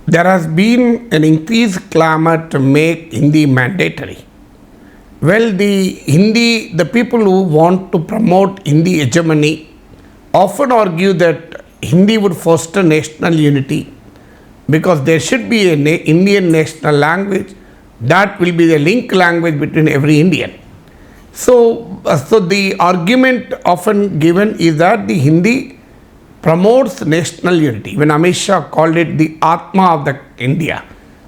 there has been an increased clamor to make Hindi mandatory. Well, the people who want to promote Hindi hegemony often argue that Hindi would foster national unity because there should be an Indian national language that will be the link language between every Indian. So the argument often given is that the Hindi promotes national unity. When Amith Shah called it the Atma of the India.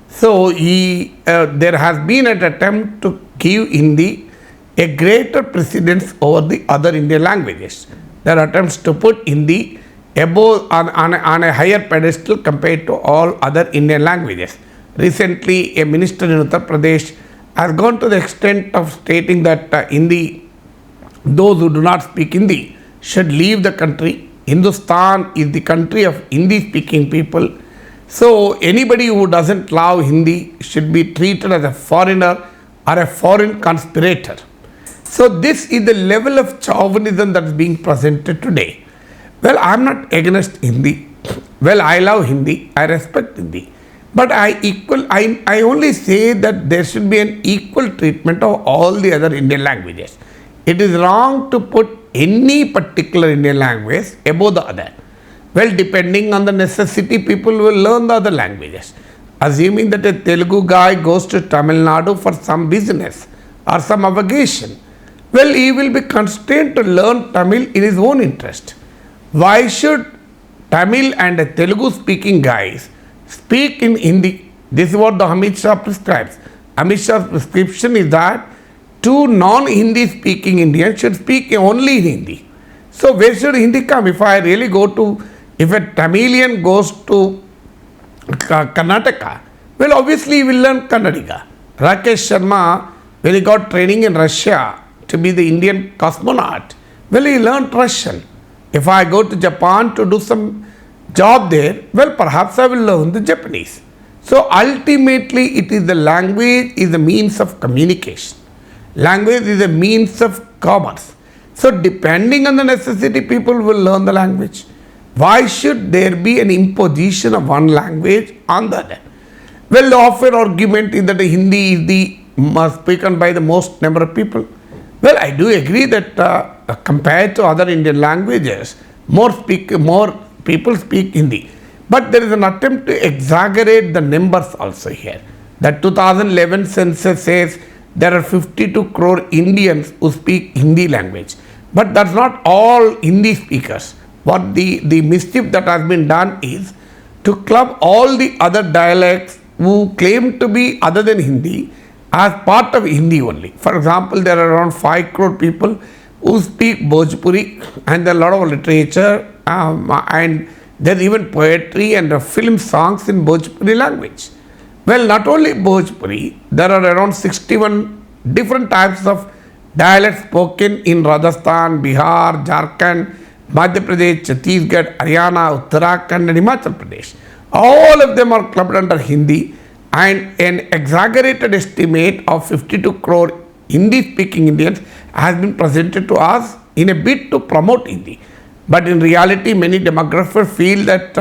So there has been an attempt to give Hindi a greater precedence over the other Indian languages. There are attempts to put Hindi above on a higher pedestal compared to all other Indian languages. Recently, a minister in Uttar Pradesh has gone to the extent of stating that those who do not speak Hindi should leave the country. Hindustan is the country of Hindi-speaking people. So anybody who doesn't love Hindi should be treated as a foreigner or a foreign conspirator. So this is the level of chauvinism that is being presented today. Well, I am not against Hindi. Well, I love Hindi. I respect Hindi. But I only say that there should be an equal treatment of all the other Indian languages. It is wrong to put any particular Indian language above the other. Well, depending on the necessity, people will learn the other languages. Assuming that a Telugu guy goes to Tamil Nadu for some business or some avocation, well, he will be constrained to learn Tamil in his own interest. Why should Tamil and Telugu speaking guys speak in Hindi? This is what the Amith Shah prescribes. Amith Shah's prescription is that two non-Hindi speaking Indians should speak only in Hindi. So where should Hindi come? If a Tamilian goes to Karnataka, well, obviously he will learn Kannadiga. Rakesh Sharma, when he got training in Russia to be the Indian cosmonaut, well, he learned Russian. If I go to Japan to do some job there, well, perhaps I will learn the Japanese. So ultimately, it is the language is the means of communication. Language is a means of commerce. So depending on the necessity, people will learn the language. Why should there be an imposition of one language on the other? Well, the often argument is that Hindi is the spoken by the most number of people. Well, I do agree that compared to other Indian languages, more people speak Hindi. But there is an attempt to exaggerate the numbers also here. The 2011 census says there are 52 crore Indians who speak Hindi language. But that's not all Hindi speakers. What the mischief that has been done is to club all the other dialects who claim to be other than Hindi as part of Hindi only. For example, there are around 5 crore people who speak Bhojpuri, and there are a lot of literature and there's even poetry and film songs in Bhojpuri language. Well, not only Bhojpuri, there are around 61 different types of dialects spoken in Rajasthan, Bihar, Jharkhand, Madhya Pradesh, Chhattisgarh, Haryana, Uttarakhand and Himachal Pradesh. All of them are clubbed under Hindi, and an exaggerated estimate of 52 crore Hindi-speaking Indians has been presented to us in a bid to promote Hindi. But in reality, many demographers feel that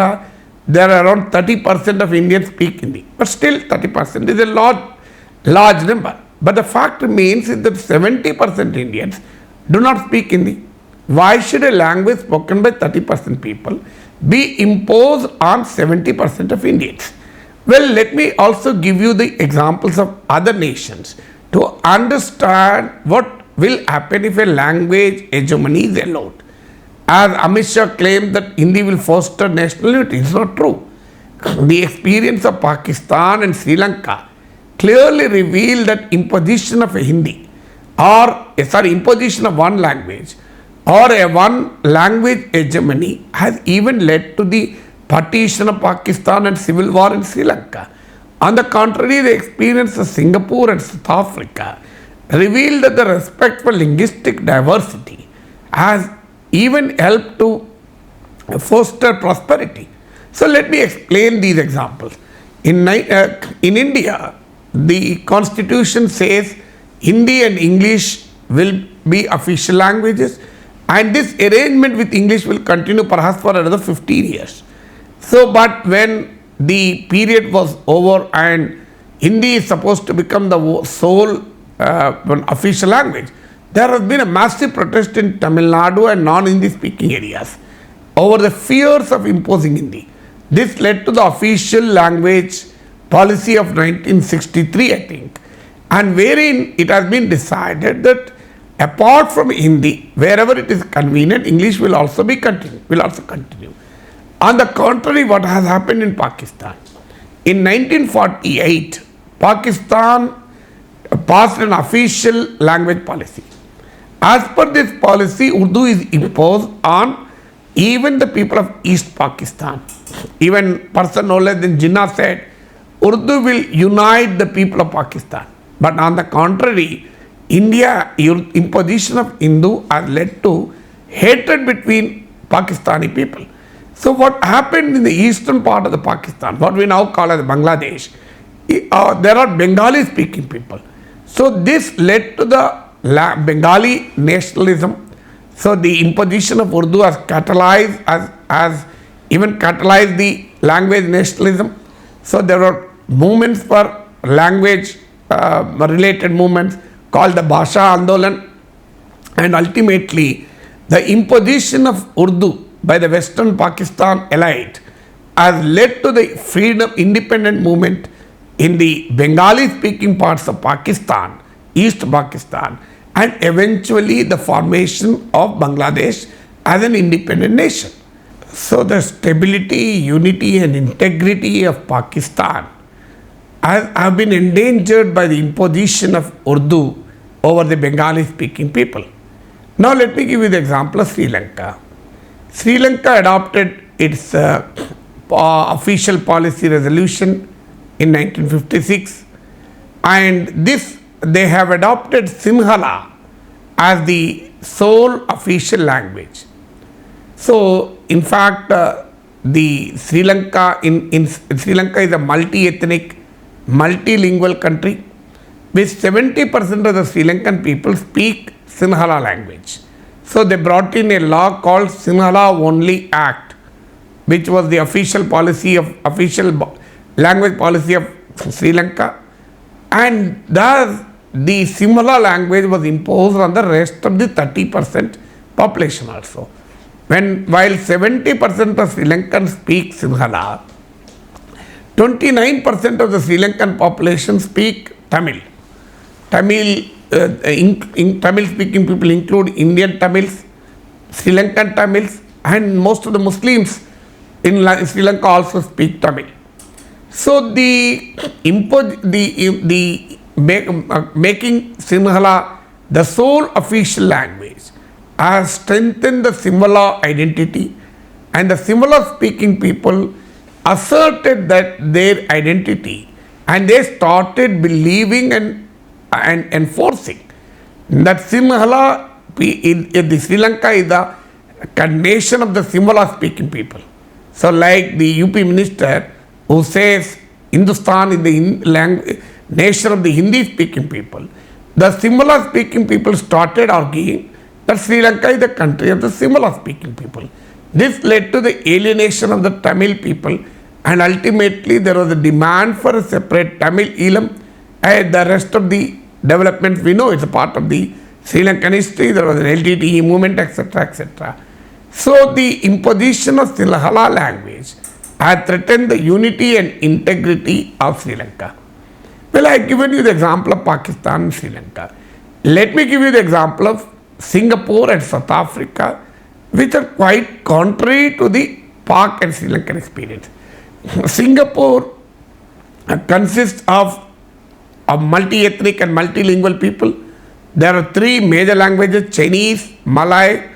there are around 30% of Indians speak Hindi. But still, 30% is a large number. But the fact remains is that 70% Indians do not speak Hindi. Why should a language spoken by 30% people be imposed on 70% of Indians? Well, let me also give you the examples of other nations to understand what will happen if a language hegemony is allowed. As Amith Shah claimed that Hindi will foster national unity, it's not true. The experience of Pakistan and Sri Lanka clearly revealed that imposition of a Hindi imposition of one language or a one language hegemony has even led to the partition of Pakistan and civil war in Sri Lanka. On the contrary, the experience of Singapore and South Africa revealed that the respect for linguistic diversity has even helped to foster prosperity. So let me explain these examples. In India, the constitution says Hindi and English will be official languages, and this arrangement with English will continue perhaps for another 15 years. So, but when the period was over and Hindi is supposed to become the sole official language, there has been a massive protest in Tamil Nadu and non-Hindi speaking areas over the fears of imposing Hindi. This led to the official language policy of 1963, I think, and wherein it has been decided that apart from Hindi, wherever it is convenient, English will also continue. On the contrary, what has happened in Pakistan? In 1948, Pakistan passed an official language policy. As per this policy, Urdu is imposed on even the people of East Pakistan. Even person no less than Jinnah said, Urdu will unite the people of Pakistan. But on the contrary, imposition of Hindu has led to hatred between Pakistani people. So what happened in the eastern part of the Pakistan, what we now call as Bangladesh, there are Bengali speaking people. So this led to the Bengali nationalism. So the imposition of Urdu has catalyzed the language nationalism. So there were movements for language related movements called the Bhasha Andolan, and ultimately the imposition of Urdu by the Western Pakistan elite has led to the freedom independent movement in the Bengali speaking parts of Pakistan, East Pakistan, and eventually the formation of Bangladesh as an independent nation. So the stability, unity and integrity of Pakistan have been endangered by the imposition of Urdu over the Bengali speaking people. Now let me give you the example of Sri Lanka. Sri Lanka adopted its official policy resolution in 1956, and they have adopted Sinhala as the sole official language. So in fact, the Sri Lanka Sri Lanka is a multi-ethnic, multilingual country, which 70% of the Sri Lankan people speak Sinhala language. So they brought in a law called Sinhala Only Act, which was the official language policy of Sri Lanka, and thus the Sinhala language was imposed on the rest of the 30% population also. While 70% of Sri Lankans speak Sinhala, 29% of the Sri Lankan population speak Tamil. Tamil speaking people include Indian Tamils, Sri Lankan Tamils, and most of the Muslims in Sri Lanka also speak Tamil. So making Sinhala the sole official language has strengthened the Sinhala identity, and the Sinhala speaking people asserted that their identity, and they started believing and enforcing that Sinhala in Sri Lanka is the nation of the Sinhala speaking people. So like the UP minister who says Hindustan is the nation of the Hindi speaking people, the Sinhala speaking people started arguing that Sri Lanka is the country of the Sinhala speaking people. This led to the alienation of the Tamil people, and ultimately there was a demand for a separate Tamil Elam, and the rest of the developments we know, it's a part of the Sri Lankan history. There was an LTTE movement, etc., etc. So the imposition of Sinhala language had threatened the unity and integrity of Sri Lanka. Well, I have given you the example of Pakistan and Sri Lanka. Let me give you the example of Singapore and South Africa, which are quite contrary to the Pak and Sri Lankan experience. Singapore consists of multi-ethnic and multilingual people. There are three major languages: Chinese, Malay,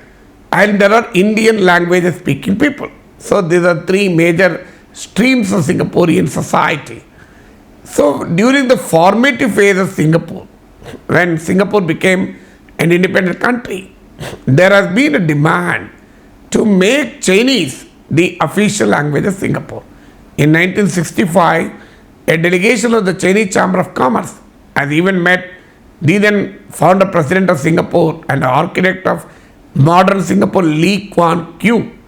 and there are Indian languages speaking people. So these are three major streams of Singaporean society. So during the formative phase of Singapore, when Singapore became an independent country, there has been a demand to make Chinese the official language of Singapore. In 1965, a delegation of the Chinese Chamber of Commerce has even met the then founder president of Singapore and the architect of modern Singapore, Lee Kuan Yew,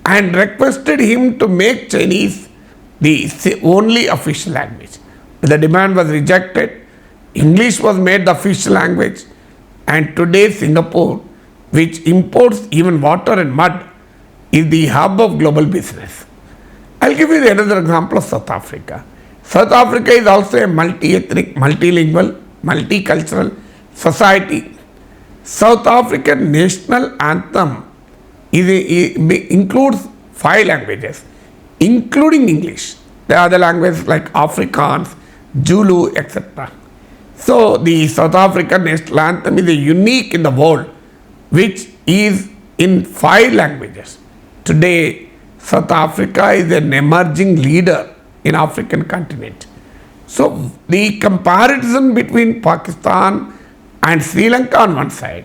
and requested him to make Chinese the only official language. The demand was rejected. English was made the official language, and today Singapore, which imports even water and mud, is the hub of global business. I'll give you another example of South Africa. South Africa is also a multi-ethnic, multilingual, multicultural society. South African national anthem includes 5 languages, including English. The other languages like Afrikaans, Zulu, etc. So the South African national anthem is unique in the world, which is in 5 languages. Today, South Africa is an emerging leader in African continent. So the comparison between Pakistan and Sri Lanka on one side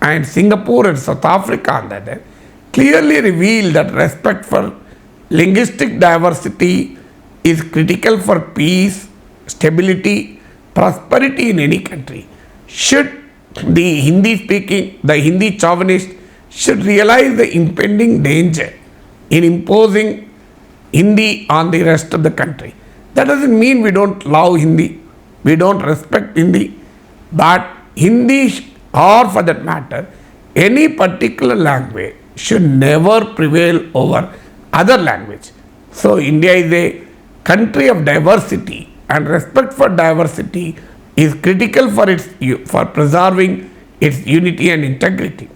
and Singapore and South Africa on the other clearly reveal that respect for linguistic diversity is critical for peace, stability, prosperity in any country. Should the Hindi chauvinist should realize the impending danger in imposing Hindi on the rest of the country. That doesn't mean we don't love Hindi, we don't respect Hindi, but Hindi, or for that matter, any particular language should never prevail over other language. So India is a country of diversity, and respect for diversity is critical for preserving its unity and integrity.